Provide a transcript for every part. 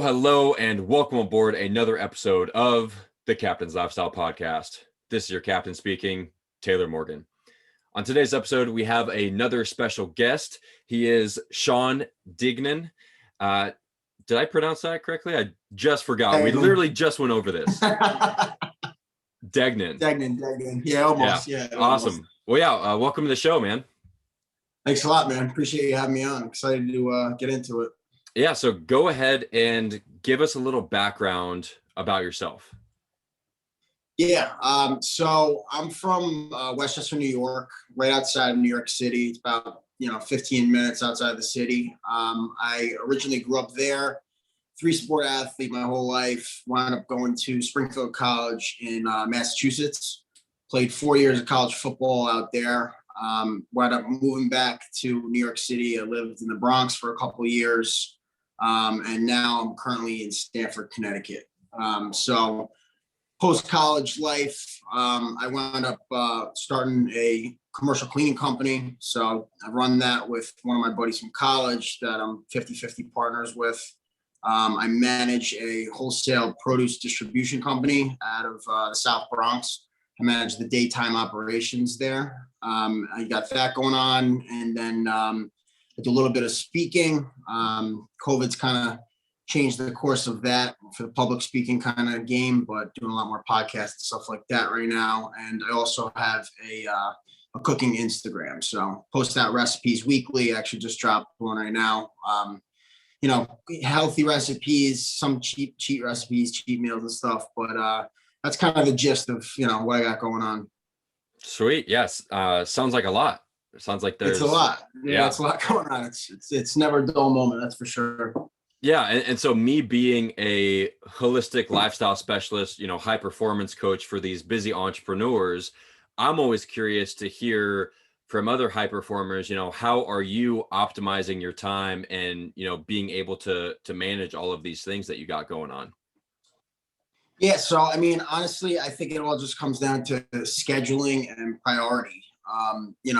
Hello, and welcome aboard another episode of the Captain's Lifestyle Podcast. This is your captain speaking, Taylor Morgan. On today's episode, we have another special guest. He is Sean Degnan. Did I pronounce that correctly? I just forgot. We literally just went over this. Degnan. Degnan. Yeah, almost. Yeah. Awesome. Almost. Well, yeah, welcome to the show, man. Thanks a lot, man. Appreciate you having me on. Excited to get into it. Yeah, so go ahead and give us a little background about yourself. Yeah, so I'm from Westchester, New York, right outside of New York City. It's about 15 minutes outside the city. I originally grew up there, three-sport athlete my whole life. Wound up going to Springfield College in Massachusetts. Played 4 years of college football out there. Wound up moving back to New York City. I lived in the Bronx for a couple of years. And now I'm currently in Stamford, Connecticut. So post-college life, I wound up starting a commercial cleaning company. So I run that with one of my buddies from college that I'm 50-50 partners with. I manage a wholesale produce distribution company out of the South Bronx. I manage the daytime operations there. I got that going on. And then I do a little bit of speaking. COVID's kind of changed the course of that for the public speaking kind of game, but doing a lot more podcasts and stuff like that right now. And I also have a cooking Instagram. So post out recipes weekly. I actually just dropped one right now. Healthy recipes, some cheat recipes, cheat meals and stuff. But that's kind of the gist of, what I got going on. Sweet. Yes. Sounds like a lot. It sounds like there's a lot. Yeah, it's a lot going on. It's never a dull moment, that's for sure. Yeah. And so me being a holistic lifestyle specialist, high performance coach for these busy entrepreneurs, I'm always curious to hear from other high performers, how are you optimizing your time and, being able to manage all of these things that you got going on? Yeah. So, honestly, I think it all just comes down to scheduling and priority.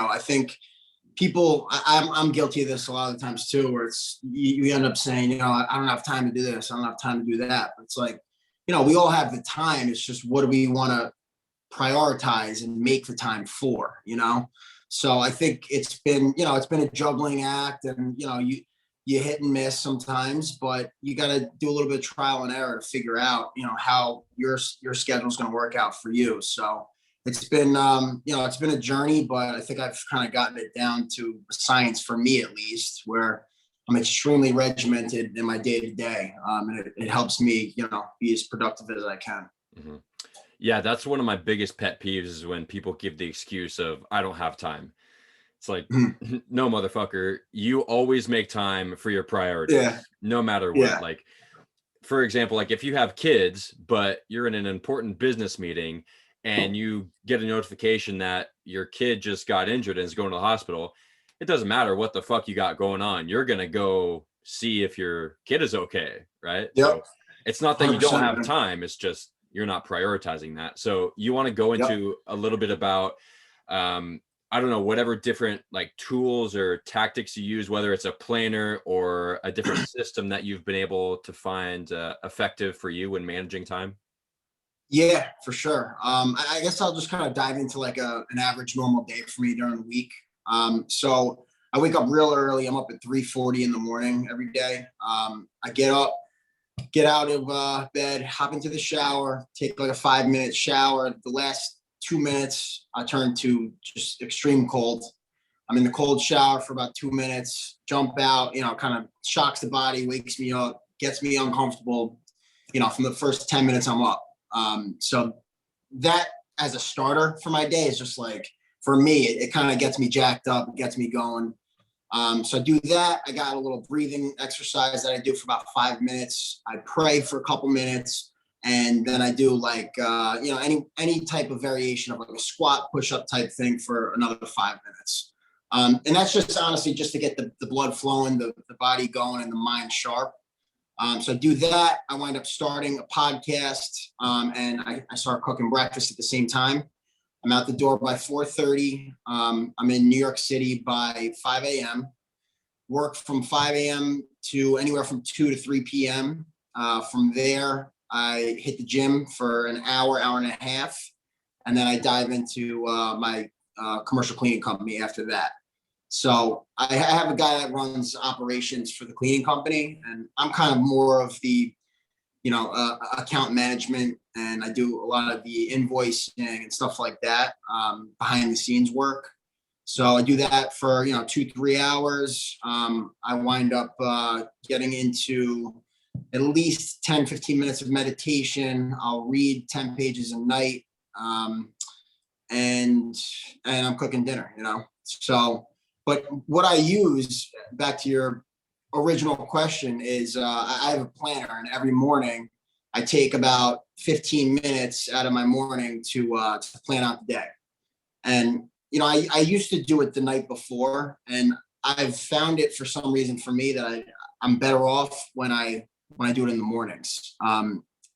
I think people, I'm guilty of this a lot of the times too, where it's, you end up saying, I don't have time to do this. I don't have time to do that. But it's like, we all have the time. It's just, what do we want to prioritize and make the time for, So I think it's been a juggling act, and, you hit and miss sometimes, but you got to do a little bit of trial and error to figure out, how your schedule is going to work out for you. So it's been, it's been a journey, but I think I've kind of gotten it down to science, for me at least, where I'm extremely regimented in my day to day. And it helps me, be as productive as I can. Mm-hmm. Yeah, that's one of my biggest pet peeves is when people give the excuse of, I don't have time. It's like, no, motherfucker, you always make time for your priorities, no matter what. Yeah. Like, for example, like if you have kids, but you're in an important business meeting and you get a notification that your kid just got injured and is going to the hospital, it doesn't matter what the fuck you got going on. You're going to go see if your kid is okay, right? Yep. So it's not that you don't have time. It's just you're not prioritizing that. So you want to go into a little bit about, I don't know, whatever different like tools or tactics you use, whether it's a planner or a different system that you've been able to find effective for you when managing time. Yeah, for sure. I guess I'll just kind of dive into like an average normal day for me during the week. So I wake up real early. I'm up at 3:40 in the morning every day. I get up, get out of bed, hop into the shower, take like a 5-minute shower. The last 2 minutes, I turn to just extreme cold. I'm in the cold shower for about 2 minutes, jump out, kind of shocks the body, wakes me up, gets me uncomfortable. From the first 10 minutes, I'm up. So that as a starter for my day is just like, for me, it kind of gets me jacked up, it gets me going. So I do that. I got a little breathing exercise that I do for about 5 minutes. I pray for a couple minutes, and then I do like, any type of variation of like a squat, push-up type thing for another 5 minutes. And that's just honestly just to get the blood flowing, the body going, and the mind sharp. So I do that. I wind up starting a podcast, and I start cooking breakfast at the same time. I'm out the door by 4:30. I'm in New York City by 5 a.m. Work from 5 a.m. to anywhere from 2 to 3 p.m. From there, I hit the gym for an hour, hour and a half, and then I dive into my commercial cleaning company after that. So I have a guy that runs operations for the cleaning company, and I'm kind of more of the, account management, and I do a lot of the invoicing and stuff like that, behind the scenes work. So I do that for, 2-3 hours. I wind up getting into at least 10-15 minutes of meditation. I'll read 10 pages a night. And I'm cooking dinner, So, but what I use, back to your original question, is I have a planner, and every morning I take about 15 minutes out of my morning to plan out the day. And I used to do it the night before, and I've found it, for some reason, for me, that I'm better off when I do it in the mornings. I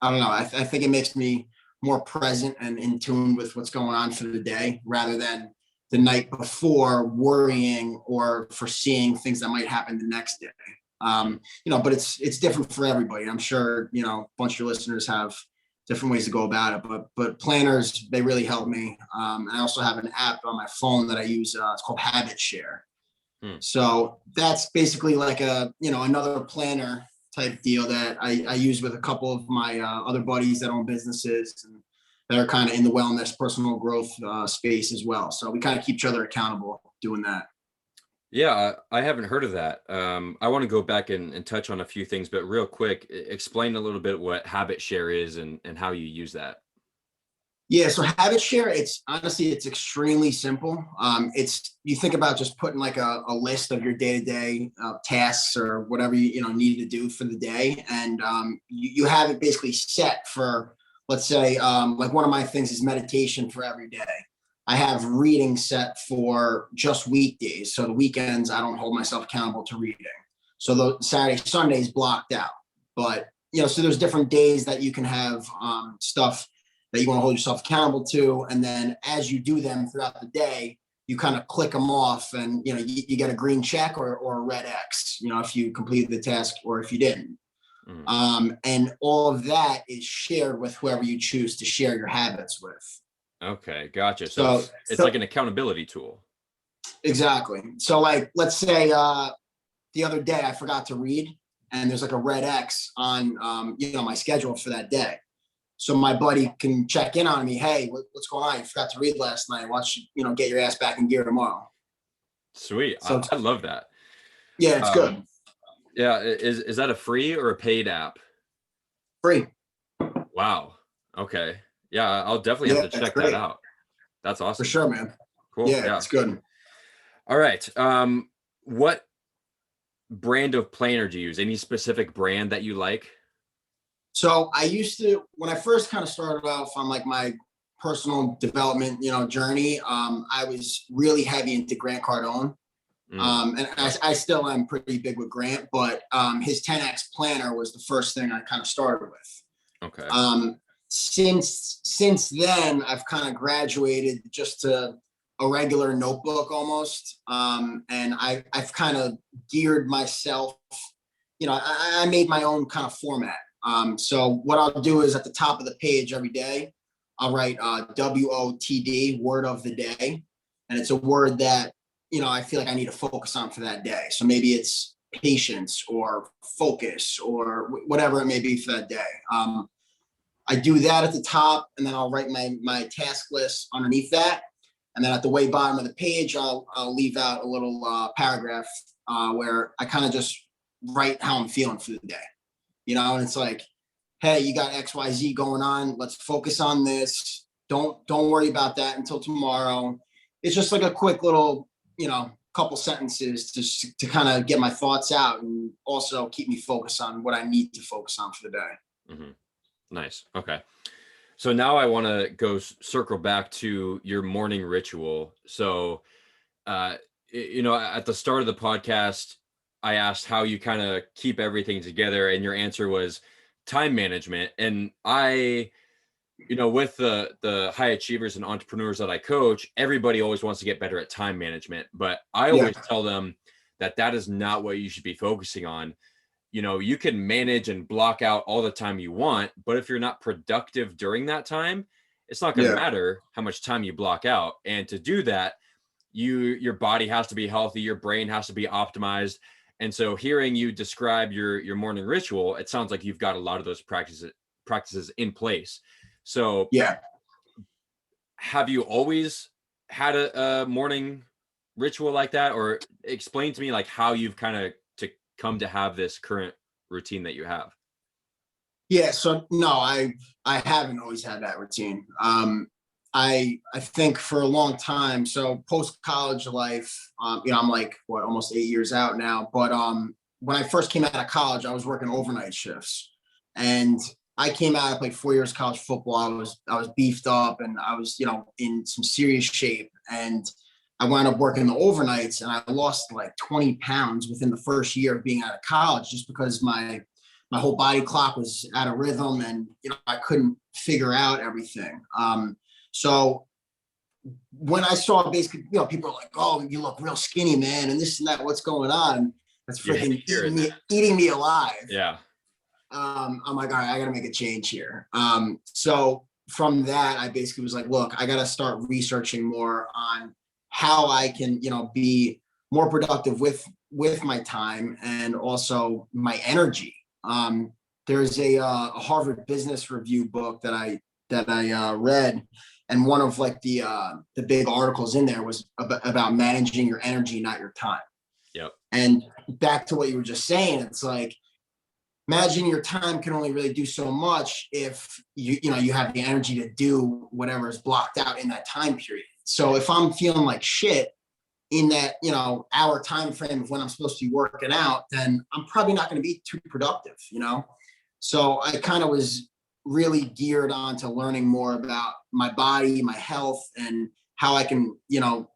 don't know. I think it makes me more present and in tune with what's going on for the day, rather than the night before worrying or foreseeing things that might happen the next day. But it's different for everybody. I'm sure, a bunch of your listeners have different ways to go about it, but planners, they really help me. I also have an app on my phone that I use. It's called Habit Share. So that's basically like another planner type deal that I use with a couple of my other buddies that own businesses and that are kind of in the wellness, personal growth space as well. So we kind of keep each other accountable doing that. Yeah, I haven't heard of that. I want to go back and touch on a few things, but real quick, explain a little bit what Habit Share is and how you use that. Yeah, so Habit Share, it's extremely simple. You think about just putting like a list of your day-to-day tasks or whatever you need to do for the day, and you have it basically set for, let's say, like one of my things is meditation for every day. I have reading set for just weekdays, so the weekends I don't hold myself accountable to reading. So the Saturday, Sunday is blocked out, but so there's different days that you can have stuff that you want to hold yourself accountable to. And then as you do them throughout the day, you kind of click them off, and, you get a green check or a red X, if you completed the task or if you didn't. And all of that is shared with whoever you choose to share your habits with. Okay. Gotcha. So it's like an accountability tool. Exactly. So like, let's say the other day I forgot to read, and there's like a red X on, my schedule for that day. So my buddy can check in on me. Hey, what's going on? You forgot to read last night. Why don't you, get your ass back in gear tomorrow? Sweet. So I love that. Yeah, it's good. Yeah. Is that a free or a paid app? Free. Wow. Okay. Yeah, I'll definitely have to check that out. That's awesome. For sure, man. Cool. Yeah, it's good. All right. What brand of planner do you use? Any specific brand that you like? So I used to, when I first kind of started off on like my personal development, journey, I was really heavy into Grant Cardone. And I still am pretty big with Grant, but his 10X planner was the first thing I kind of started with. Okay. Since then, I've kind of graduated just to a regular notebook almost. And I've kind of geared myself, I made my own kind of format. So what I'll do is at the top of the page every day, I'll write WOTD, word of the day. And it's a word that, I feel like I need to focus on for that day. So maybe it's patience or focus or whatever it may be for that day. I do that at the top, and then I'll write my task list underneath that. And then at the way bottom of the page, I'll leave out a little paragraph where I kind of just write how I'm feeling for the day. And it's like, hey, you got XYZ going on. Let's focus on this. Don't worry about that until tomorrow. It's just like a quick little, couple sentences to kind of get my thoughts out and also keep me focused on what I need to focus on for the day. Mm-hmm. Nice. Okay. So now I want to circle back to your morning ritual. So, at the start of the podcast, I asked how you kind of keep everything together, and your answer was time management. And I, with the high achievers and entrepreneurs that I coach, everybody always wants to get better at time management, but I always tell them that is not what you should be focusing on. you can manage and block out all the time you want, but if you're not productive during that time, it's not going to matter how much time you block out. And to do that, your body has to be healthy, your brain has to be optimized. And so hearing you describe your morning ritual, it sounds like you've got a lot of those practices in place. So have you always had a morning ritual like that, or explain to me like how you've kind of to come to have this current routine that you have? Yeah, so no, I haven't always had that routine. I think for a long time, so post college life, I'm like almost 8 years out now. But when I first came out of college, I was working overnight shifts, and I came out. I played 4 years of college football. I was beefed up, and I was in some serious shape, and I wound up working the overnights, and I lost like 20 pounds within the first year of being out of college, just because my whole body clock was out of rhythm, and I couldn't figure out everything. So when I saw basically, people are like, "Oh, you look real skinny, man," and this and that. What's going on? That's freaking eating me alive. Yeah. I'm like, all right, I got to make a change here. So from that, I basically was like, look, I got to start researching more on how I can, be more productive with my time and also my energy. There's a Harvard Business Review book that I read, and one of like the big articles in there was about managing your energy, not your time. Yep. And back to what you were just saying, it's like, imagine your time can only really do so much if you have the energy to do whatever is blocked out in that time period. So if I'm feeling like shit in that hour time frame of when I'm supposed to be working out, then I'm probably not going to be too productive. So I kind of was really geared on to learning more about my body, my health, and how I can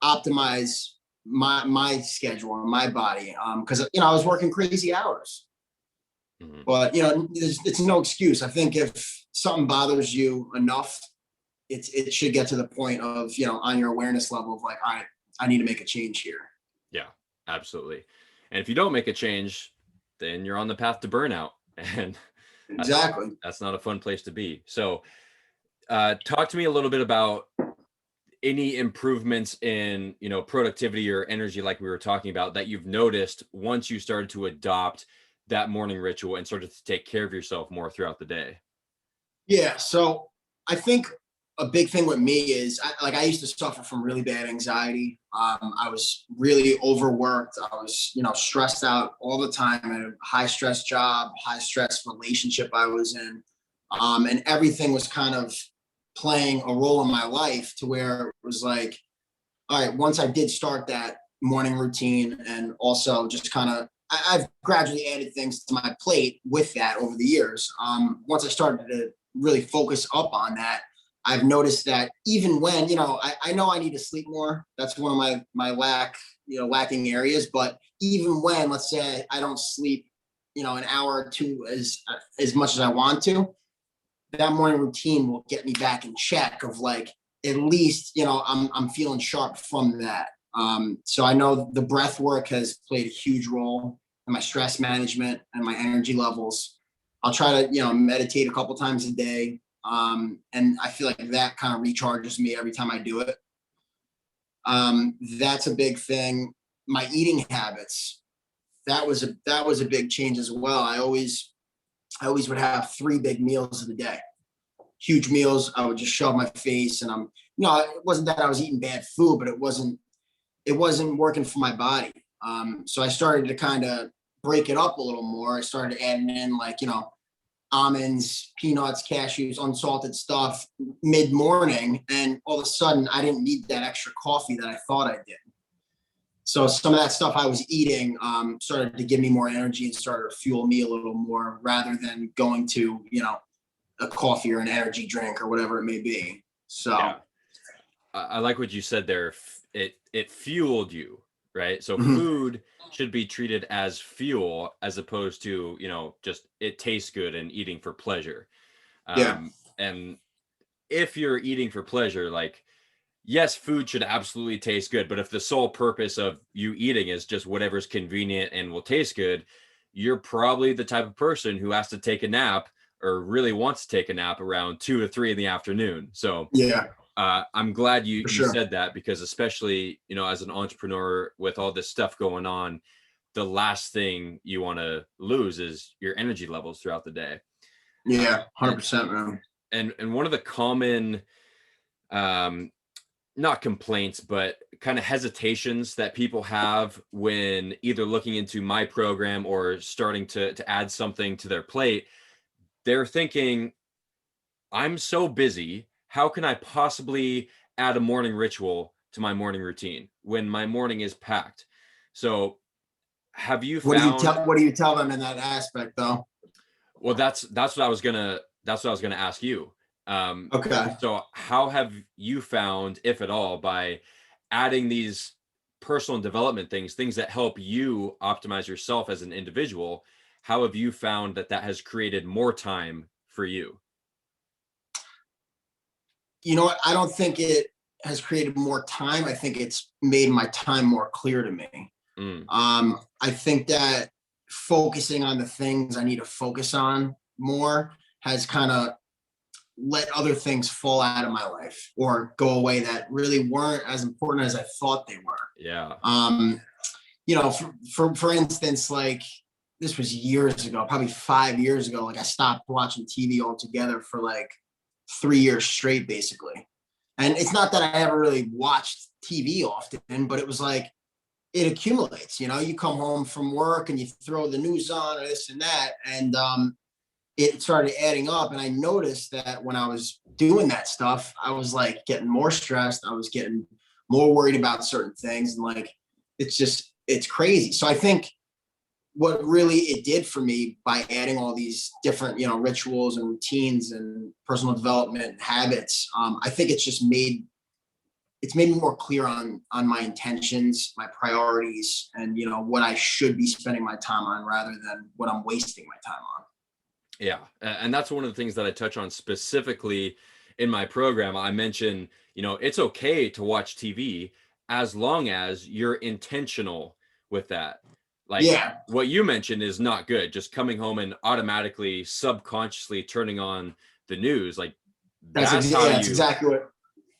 optimize my schedule and my body, because I was working crazy hours. Mm-hmm. But it's no excuse. I think if something bothers you enough, it should get to the point of on your awareness level of like, all right, I need to make a change here. Yeah, absolutely. And if you don't make a change, then you're on the path to burnout, and exactly, that's not a fun place to be. So talk to me a little bit about any improvements in productivity or energy, like we were talking about, that you've noticed once you started to adopt that morning ritual and started to take care of yourself more throughout the day. Yeah, so I think a big thing with me is I used to suffer from really bad anxiety. I was really overworked. I was, stressed out all the time at a high stress job, high stress relationship I was in. And everything was kind of playing a role in my life to where it was like, all right, once I did start that morning routine, and also just kind of, I've gradually added things to my plate with that over the years. Once I started to really focus up on that, I've noticed that even when, I know I need to sleep more. That's one of my lacking areas. But even when, let's say I don't sleep, an hour or two as much as I want to, that morning routine will get me back in check of like, at least, I'm feeling sharp from that. So I know the breath work has played a huge role in my stress management and my energy levels. I'll try to, meditate a couple times a day. And I feel like that kind of recharges me every time I do it. That's a big thing. My eating habits, that was a big change as well. I always would have 3 big meals of the day, huge meals. I would just shove my face, and it wasn't that I was eating bad food, but it wasn't working for my body. So I started to kind of break it up a little more. I started adding in like, almonds, peanuts, cashews, unsalted stuff mid-morning. And all of a sudden I didn't need that extra coffee that I thought I did. So some of that stuff I was eating started to give me more energy and started to fuel me a little more, rather than going to, a coffee or an energy drink or whatever it may be. So yeah. I like what you said there. It fueled you, right? So food should be treated as fuel as opposed to, just it tastes good and eating for pleasure. And if you're eating for pleasure, like, yes, food should absolutely taste good, but if the sole purpose of you eating is just whatever's convenient and will taste good, you're probably the type of person who has to take a nap or really wants to take a nap around 2 or 3 in the afternoon. So Yeah, I'm glad you for you sure. said that, because especially, as an entrepreneur with all this stuff going on, the last thing you want to lose is your energy levels throughout the day. Yeah, And 100%, man. one of the common um not complaints, but kind of hesitations that people have when either looking into my program or starting to add something to their plate, they're thinking, I'm so busy. How can I possibly add a morning ritual to my morning routine when my morning is packed? So have you found, What do you tell them in that aspect though? well, that's what I was gonna ask you. Um, Okay. so how have you found, if at all, by adding these personal development things that help you optimize yourself as an individual, how have you found that has created more time for you? You know what? I don't think it has created more time. I think it's made my time more clear to me. Mm, I think that focusing on the things I need to focus on more has kind of let other things fall out of my life or go away that really weren't as important as I thought they were. yeah. Um, for instance, like this was years ago, probably 5 years ago. Like I stopped watching TV altogether for like 3 years straight, basically. And it's not that I ever really watched TV often, but it was like it accumulates. You come home from work and you throw the news on or this and that, and it started adding up. And I noticed that when I was doing that stuff, I was like getting more stressed. I was getting more worried about certain things, and like it's crazy. So I think what really it did for me by adding all these different rituals and routines and personal development habits, I think it's made me more clear on my intentions, my priorities, and what I should be spending my time on rather than what I'm wasting my time on. Yeah. And that's one of the things that I touch on specifically in my program. I mention, it's okay to watch TV as long as you're intentional with that. Like Yeah, what you mentioned is not good. Just coming home and automatically, subconsciously turning on the news. Like that's how that's you exactly what.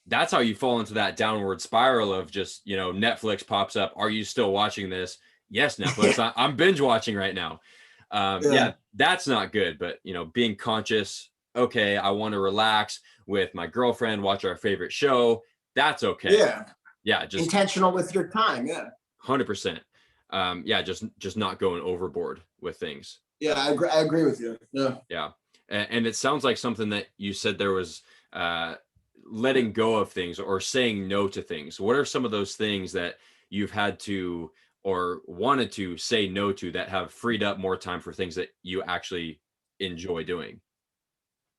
that's how you fall into that downward spiral of just, Netflix pops up. Are you still watching this? Yes, Netflix. Yeah, I'm binge watching right now. yeah, Yeah, that's not good. But, being conscious, okay, I want to relax with my girlfriend, watch our favorite show. That's okay. yeah. Yeah, just Intentional with your time. Yeah, 100%. Yeah, just not going overboard with things. yeah. I agree with you. Yeah. Yeah. And it sounds like something that you said there was uh, letting go of things or saying no to things. What are some of those things that you've had to or wanted to say no to that have freed up more time for things that you actually enjoy doing?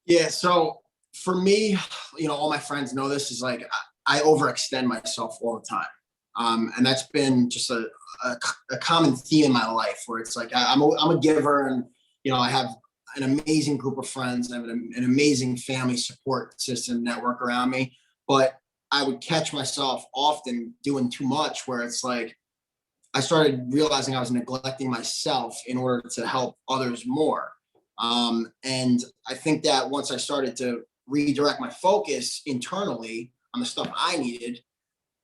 Yeah. So for me, all my friends know this is like I overextend myself all the time. And that's been just a common theme in my life where it's like I'm a giver, and I have an amazing group of friends. I have an amazing family support system network around me, but I would catch myself often doing too much where it's like I started realizing I was neglecting myself in order to help others more. And I think that once I started to redirect my focus internally on the stuff I needed,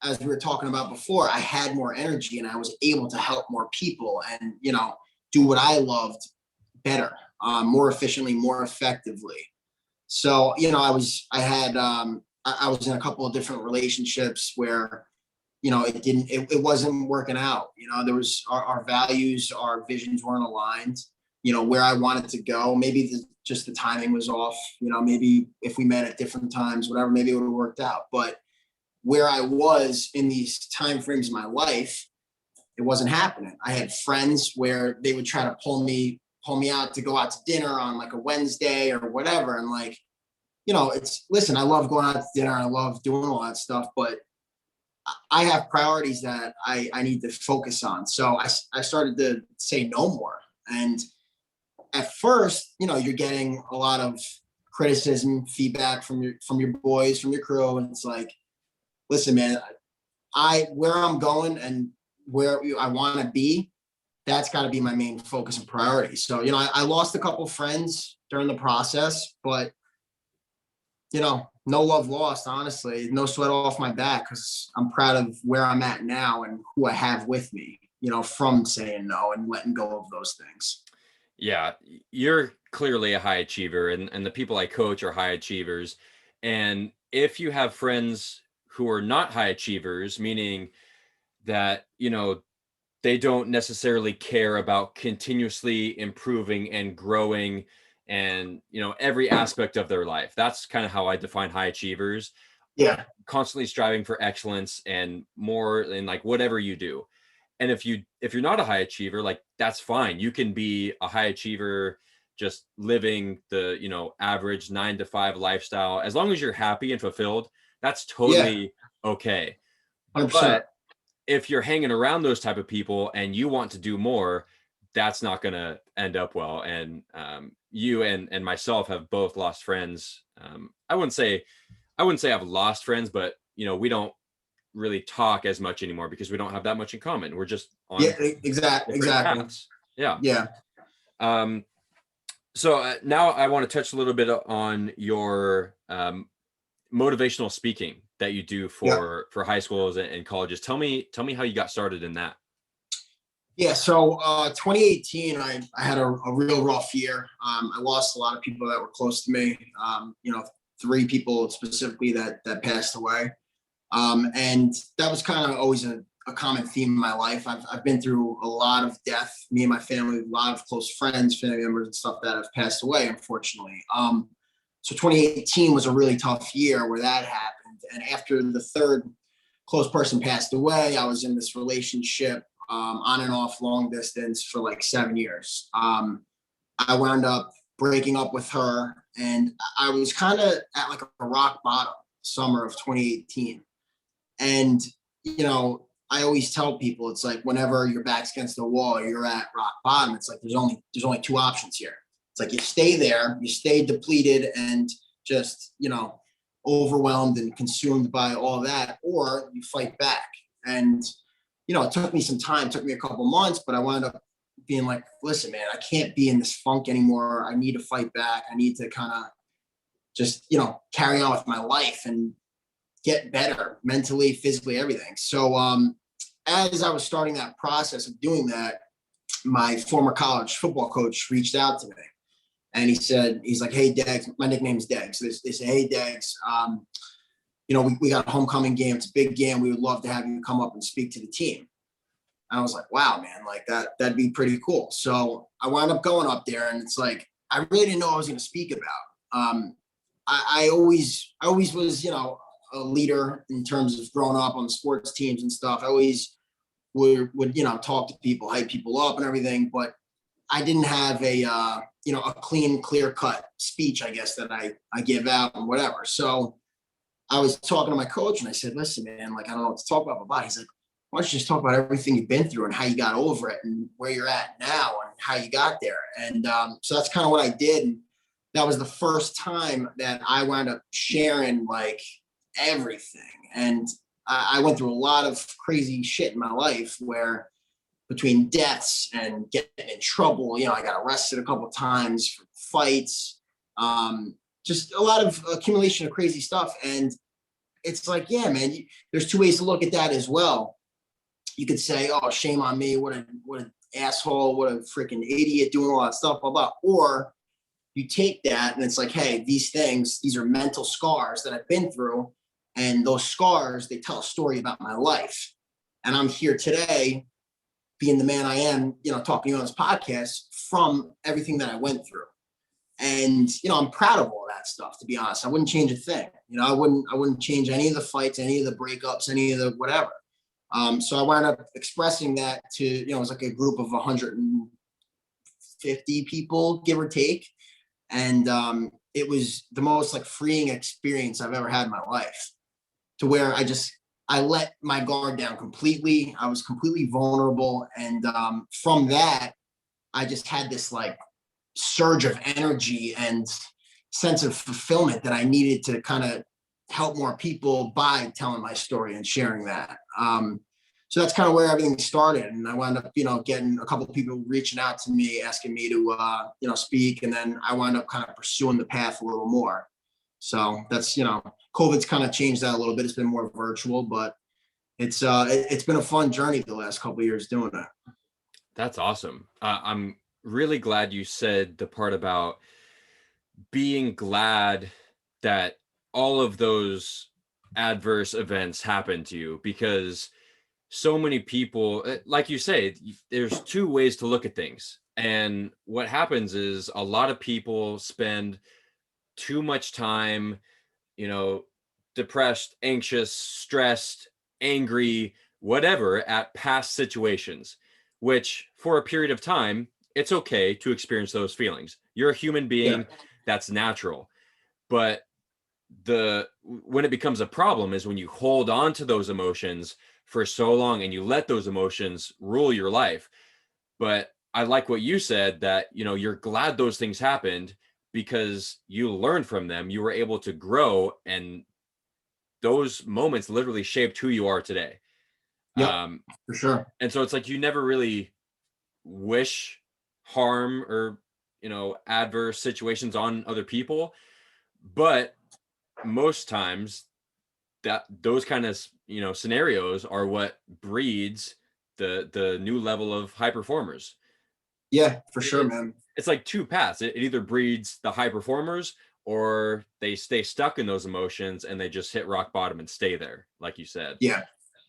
as we were talking about before, I had more energy and I was able to help more people and, do what I loved better, more efficiently, more effectively. So, I was in a couple of different relationships where it wasn't working out. There was our values, our visions weren't aligned. Where I wanted to go, maybe just the timing was off. Maybe if we met at different times, whatever, maybe it would have worked out. But where I was in these time frames of my life, it wasn't happening. I had friends where they would try to pull me out to go out to dinner on like a Wednesday or whatever. And like, listen, I love going out to dinner. I love doing all that stuff, but I have priorities that I need to focus on. So I started to say no more. And at first, you're getting a lot of criticism, feedback from your boys, from your crew. And it's like, listen, man, where I'm going and where I want to be, that's got to be my main focus and priority. So, you know, I lost a couple friends during the process, but, you know, no love lost, honestly, no sweat off my back, because I'm proud of where I'm at now and who I have with me, you know, from saying no and letting go of those things. Yeah, you're clearly a high achiever, and the people I coach are high achievers. And if you have friends who are not high achievers, meaning that, they don't necessarily care about continuously improving and growing and, every aspect of their life. That's kind of how I define high achievers. Yeah. Constantly striving for excellence and more in like whatever you do. And if you're not a high achiever, like that's fine. You can be a high achiever just living the, average 9 to 5 lifestyle. As long as you're happy and fulfilled, that's Yeah. totally okay. 100%. But if you're hanging around those type of people and you want to do more, that's not going to end up well. And you and myself have both lost friends. I wouldn't say I've lost friends, but we don't really talk as much anymore because we don't have that much in common. We're just on exactly. different paths. Yeah. Yeah. So now I want to touch a little bit on your motivational speaking that you do for high schools and colleges. Tell me how you got started in that. Yeah, so 2018, I had a real rough year. I lost a lot of people that were close to me. 3 people specifically that passed away, and that was kind of always a common theme in my life. I've been through a lot of death. Me and my family, a lot of close friends, family members, and stuff that have passed away, unfortunately. So 2018 was a really tough year where that happened. And after the 3rd close person passed away, I was in this relationship on and off long distance for like 7 years. I wound up breaking up with her, and I was kind of at like a rock bottom summer of 2018. And, I always tell people, it's like whenever your back's against the wall or you're at rock bottom, it's like there's only 2 options here. It's like you stay there, you stay depleted and just, overwhelmed and consumed by all that, or you fight back. And, it took me some time, it took me a couple months, but I wound up being like, listen, man, I can't be in this funk anymore. I need to fight back. I need to kind of just, carry on with my life and get better mentally, physically, everything. So as I was starting that process of doing that, my former college football coach reached out to me. And he's like, hey, Degs, my nickname's Degs. So they say, hey, Degs, we got a homecoming game. It's a big game. We would love to have you come up and speak to the team. And I was like, wow, man, like that'd be pretty cool. So I wound up going up there, and it's like, I really didn't know what I was going to speak about. I always was, a leader in terms of growing up on the sports teams and stuff. I always would talk to people, hype people up and everything, but I didn't have a clean, clear cut speech, I guess, that I give out and whatever. So I was talking to my coach and I said, listen, man, like, I don't know what to talk about, but he's like, why don't you just talk about everything you've been through and how you got over it and where you're at now and how you got there. And so that's kind of what I did. And that was the first time that I wound up sharing like everything. And I went through a lot of crazy shit in my life where between deaths and getting in trouble, I got arrested a couple of times for fights, just a lot of accumulation of crazy stuff. And it's like, yeah, man, there's 2 ways to look at that as well. You could say, oh, shame on me. What an asshole, what a freaking idiot doing all that stuff, blah, blah. Or you take that and it's like, hey, these are mental scars that I've been through. And those scars, they tell a story about my life. And I'm here today being the man I am, talking to you on this podcast from everything that I went through. And, I'm proud of all that stuff, to be honest. I wouldn't change a thing. I wouldn't change any of the fights, any of the breakups, any of the whatever. So I wound up expressing that to, it was like a group of 150 people, give or take. And it was the most like freeing experience I've ever had in my life, to where I let my guard down completely. I was completely vulnerable. And from that, I just had this like surge of energy and sense of fulfillment that I needed to kind of help more people by telling my story and sharing that. So that's kind of where everything started. And I wound up, getting a couple of people reaching out to me, asking me to, speak. And then I wound up kind of pursuing the path a little more. So that's, COVID's kind of changed that a little bit. It's been more virtual, but it's been a fun journey the last couple of years doing it. That's awesome. I'm really glad you said the part about being glad that all of those adverse events happened to you, because so many people, like you say, there's two ways to look at things. And what happens is a lot of people spend too much time, you know, depressed, anxious, stressed, angry, whatever, at past situations, which for a period of time, it's okay to experience those feelings. You're a human being, Yeah. that's natural. But when it becomes a problem is when you hold on to those emotions for so long and you let those emotions rule your life. But I like what you said, that you're glad those things happened because you learned from them, you were able to grow, and those moments literally shaped who you are today. Yep, for sure. And so it's like you never really wish harm or adverse situations on other people, but most times that those kind of scenarios are what breeds the new level of high performers. Yeah, for sure, man. It's like two paths. It either breeds the high performers, or they stay stuck in those emotions and they just hit rock bottom and stay there, like you said. Yeah.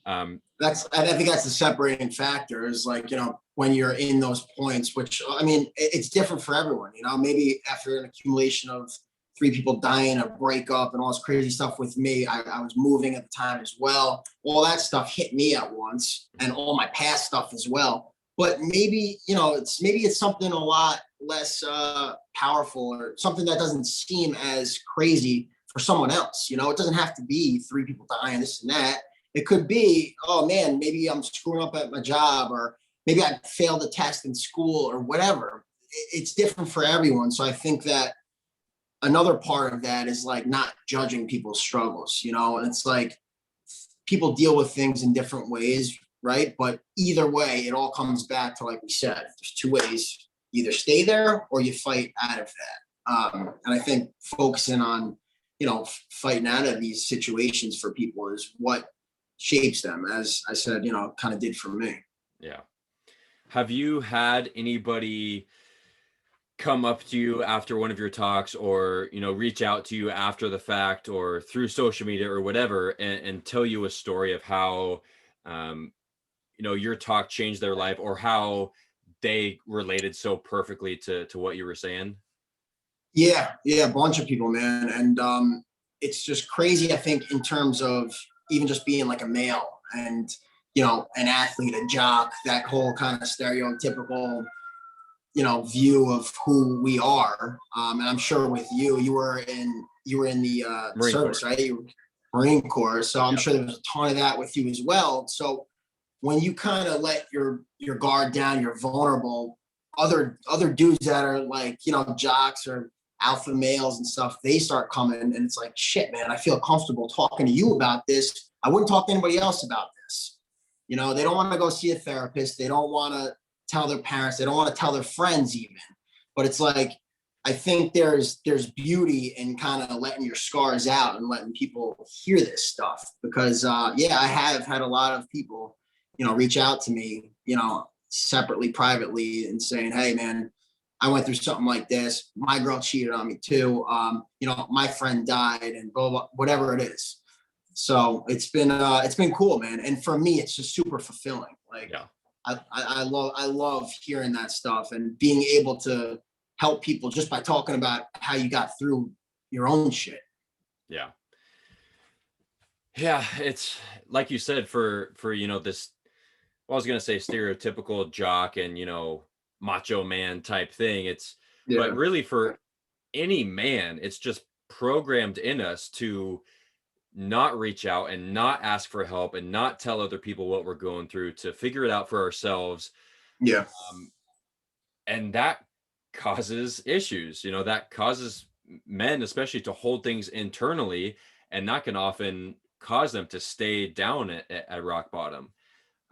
I think that's the separating factor, is like, when you're in those points, which, I mean, it's different for everyone, maybe after an accumulation of 3 people dying, a breakup, and all this crazy stuff with me. I was moving at the time as well. All that stuff hit me at once, and all my past stuff as well. But maybe, it's something a lot less powerful, or something that doesn't seem as crazy for someone else. It doesn't have to be 3 people dying, this and that. It could be, oh man, maybe I'm screwing up at my job, or maybe I failed a test in school, or whatever. It's different for everyone. So I think that another part of that is like not judging people's struggles, and it's like people deal with things in different ways, right? But either way, it all comes back to, like we said, there's 2 ways: either stay there or you fight out of that. And I think focusing on, fighting out of these situations for people is what shapes them, as I said, kind of did for me. Yeah. Have you had anybody come up to you after one of your talks, or reach out to you after the fact or through social media or whatever, and tell you a story of how your talk changed their life, or how they related so perfectly to what you were saying? Yeah, a bunch of people, man. And it's just crazy, I think, in terms of even just being like a male, and an athlete, a jock, that whole kind of stereotypical view of who we are. And I'm sure with you were in the Marine service, Corps. right? You were Marine Corps. So I'm Yep. sure there was a ton of that with you as well. So when you kind of let your guard down, you're vulnerable. Other dudes that are like, jocks or alpha males and stuff, they start coming, and it's like, shit, man, I feel comfortable talking to you about this. I wouldn't talk to anybody else about this. They don't want to go see a therapist. They don't want to tell their parents. They don't want to tell their friends even. But it's like, I think there's beauty in kind of letting your scars out and letting people hear this stuff, because I have had a lot of people, reach out to me, separately, privately, and saying, hey man, I went through something like this. My girl cheated on me too. My friend died, and blah, blah, whatever it is. So it's been cool, man. And for me, it's just super fulfilling. Like, Yeah. I love hearing that stuff, and being able to help people just by talking about how you got through your own shit. Yeah. Yeah. It's like you said, for this, well, I was going to say stereotypical jock and, macho man type thing. But really for any man, it's just programmed in us to not reach out and not ask for help and not tell other people what we're going through, to figure it out for ourselves. Yeah. And that causes issues, that causes men especially to hold things internally, and that can often cause them to stay down at rock bottom.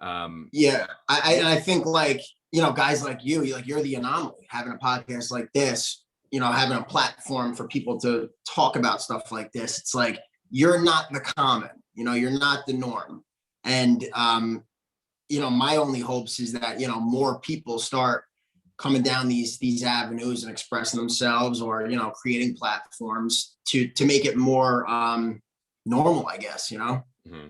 Yeah. I think like, guys like you're the anomaly, having a podcast like this, having a platform for people to talk about stuff like this. It's like, you're not the common, you're not the norm. And, my only hopes is that, more people start coming down these avenues and expressing themselves, or, creating platforms to make it more normal, I guess, Mm-hmm.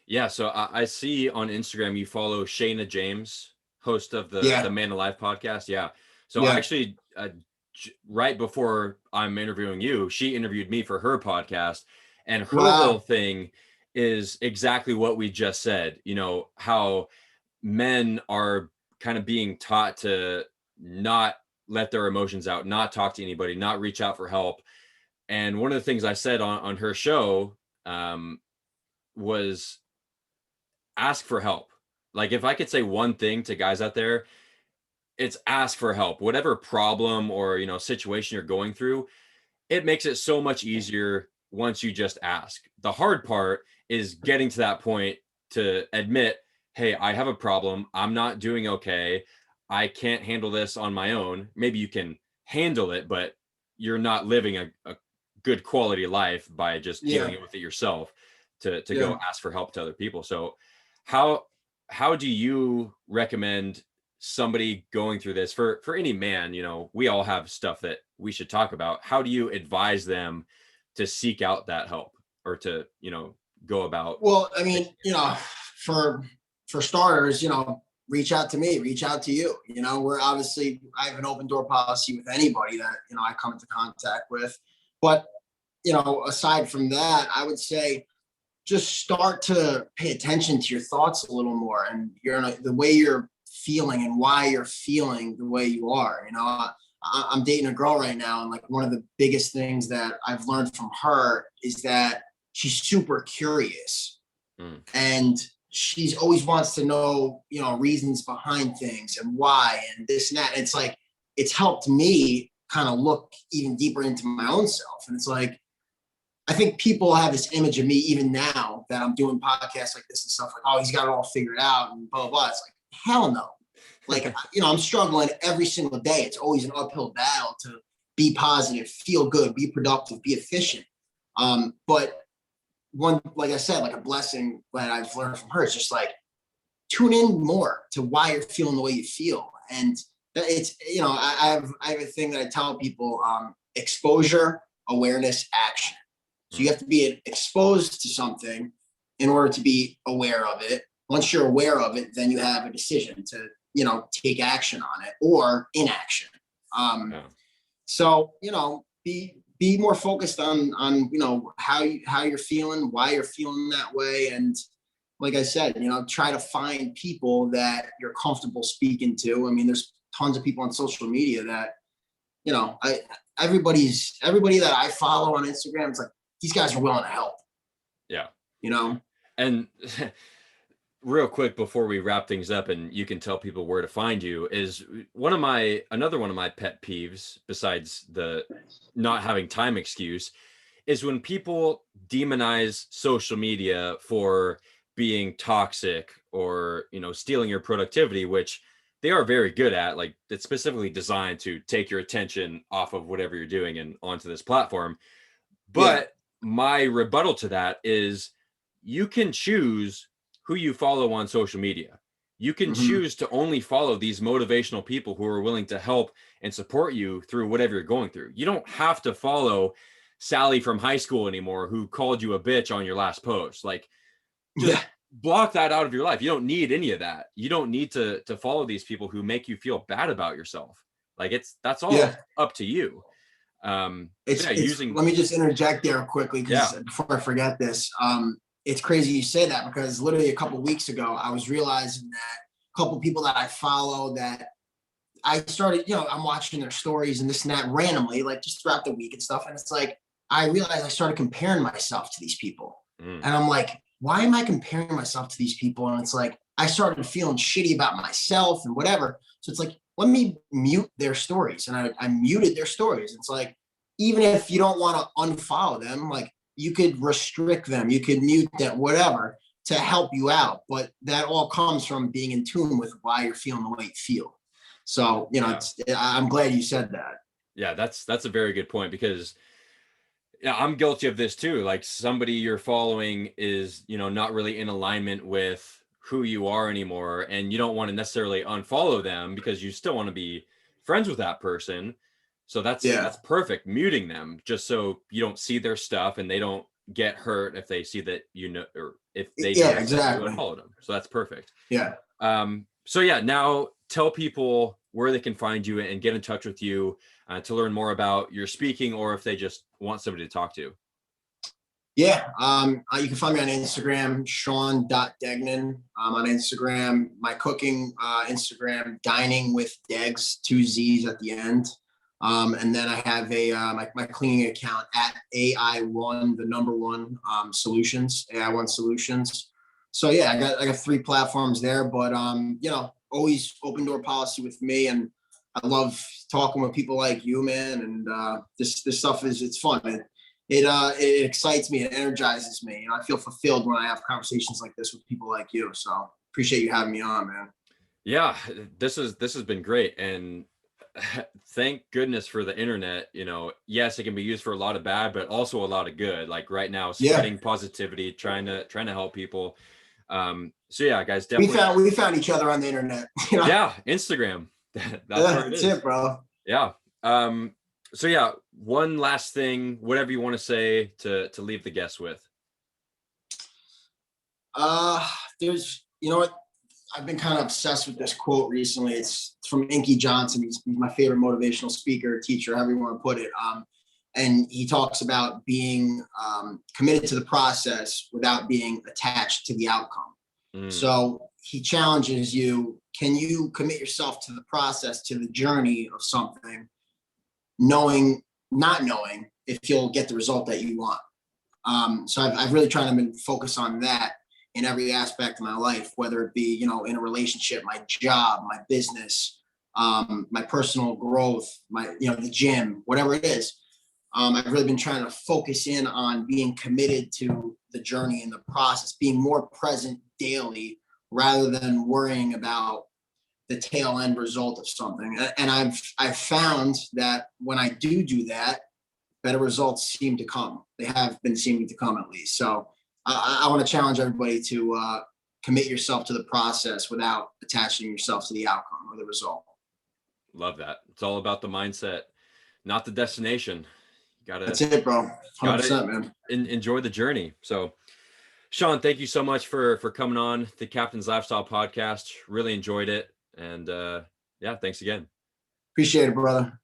Yeah. So I see on Instagram, you follow Shayna James, host of the Man Alive podcast. Yeah. So I actually, right before I'm interviewing you, she interviewed me for her podcast, and her whole thing is exactly what we just said, how men are kind of being taught to not let their emotions out, not talk to anybody, not reach out for help. And one of the things I said on her show was ask for help. Like, if I could say one thing to guys out there, it's ask for help. Whatever problem or, situation you're going through, it makes it so much easier once you just ask. The hard part is getting to that point to admit, hey, I have a problem. I'm not doing okay. I can't handle this on my own. Maybe you can handle it, but you're not living a good quality life by just dealing with it yourself, to go ask for help to other people. So how do you recommend somebody going through this, for any man? We all have stuff that we should talk about. How do you advise them to seek out that help, or to go about? Well, I mean, for starters, reach out to me, reach out to you. We're obviously, I have an open door policy with anybody that I come into contact with. But aside from that, I would say just start to pay attention to your thoughts a little more, and the way you're feeling and why you're feeling the way you are. I'm dating a girl right now, and like, one of the biggest things that I've learned from her is that she's super curious, and she's always wants to know, reasons behind things and why and this and that. And it's like, it's helped me kind of look even deeper into my own self. And it's like, I think people have this image of me even now that I'm doing podcasts like this and stuff, like, oh, he's got it all figured out and blah, blah, blah. It's like, hell no. Like, I'm struggling every single day. It's always an uphill battle to be positive, feel good, be productive, be efficient. But one, like I said, like a blessing that I've learned from her is just like, tune in more to why you're feeling the way you feel. And it's, I have a thing that I tell people, exposure, awareness, action. So you have to be exposed to something in order to be aware of it. Once you're aware of it, then you have a decision to, take action on it or inaction. So, be more focused on, how you're feeling, why you're feeling that way. And like I said, try to find people that you're comfortable speaking to. I mean, there's tons of people on social media that, everybody that I follow on Instagram, it's like, these guys are willing to help. Yeah. And real quick before we wrap things up, and you can tell people where to find you, is another one of my pet peeves, besides the not having time excuse, is when people demonize social media for being toxic or, stealing your productivity, which they are very good at. Like, it's specifically designed to take your attention off of whatever you're doing and onto this platform. But my rebuttal to that is, you can choose who you follow on social media. You can choose to only follow these motivational people who are willing to help and support you through whatever you're going through. You don't have to follow Sally from high school anymore, who called you a bitch on your last post. Like, just block that out of your life. You don't need any of that. You don't need to follow these people who make you feel bad about yourself. Like, that's all up to you. Let me just interject there quickly, because before I forget this, it's crazy you say that, because literally a couple of weeks ago, I was realizing that a couple of people that I follow, that I started, I'm watching their stories and this and that randomly, like just throughout the week and stuff. And it's like, I realized I started comparing myself to these people. And I'm like, why am I comparing myself to these people? And it's like, I started feeling shitty about myself and whatever. So it's like, let me mute their stories. And I muted their stories. It's like, even if you don't want to unfollow them, like, you could restrict them, you could mute them, whatever. to help you out, but that all comes from being in tune with why you're feeling the way you feel. So, I'm glad you said that. Yeah, that's a very good point, because yeah, I'm guilty of this too. Like, somebody you're following is, not really in alignment with who you are anymore. And you don't want to necessarily unfollow them, because you still want to be friends with that person. So that's perfect. Muting them just so you don't see their stuff and they don't get hurt if they see that, or if they exactly unfollow them. So that's perfect. Yeah. So yeah, now tell people where they can find you and get in touch with you to learn more about your speaking, or if they just want somebody to talk to. Yeah. You can find me on Instagram, Sean Degnan. On Instagram, my cooking Instagram, Dining with Degs, 2 Z's at the end. And then I have a my cleaning account at AI1, the number 1 solutions, AI1 solutions. So yeah, I got 3 platforms there, but always open door policy with me, and I love talking with people like you, man. And this stuff it's fun. It excites me. It energizes me. I feel fulfilled when I have conversations like this with people like you. So appreciate you having me on, man. Yeah, this has been great. And thank goodness for the internet. Yes, it can be used for a lot of bad, but also a lot of good. Like right now, spreading positivity, trying to help people. So yeah, guys, definitely. We found each other on the internet. Yeah, Instagram. That's it, bro. Yeah. So yeah, one last thing, whatever you want to say to leave the guests with. There's, what, I've been kind of obsessed with this quote recently. It's from Inky Johnson. He's my favorite motivational speaker, teacher, however you want to put it. And he talks about being committed to the process without being attached to the outcome. So he challenges you, can you commit yourself to the process, to the journey of something, not knowing if you'll get the result that you want. So I've really tried to focus on that in every aspect of my life, whether it be, in a relationship, my job, my business, my personal growth, the gym, whatever it is. I've really been trying to focus in on being committed to the journey and the process, being more present daily rather than worrying about the tail end result of something. And I've found that when I do that, better results seem to come. They have been seeming to come, at least. So I want to challenge everybody to commit yourself to the process without attaching yourself to the outcome or the result. Love that. It's all about the mindset, not the destination. That's it, bro. 100%, man. Enjoy the journey. So, Sean, thank you so much for coming on the Captain's Lifestyle Podcast. Really enjoyed it. And yeah, thanks again. Appreciate it, brother.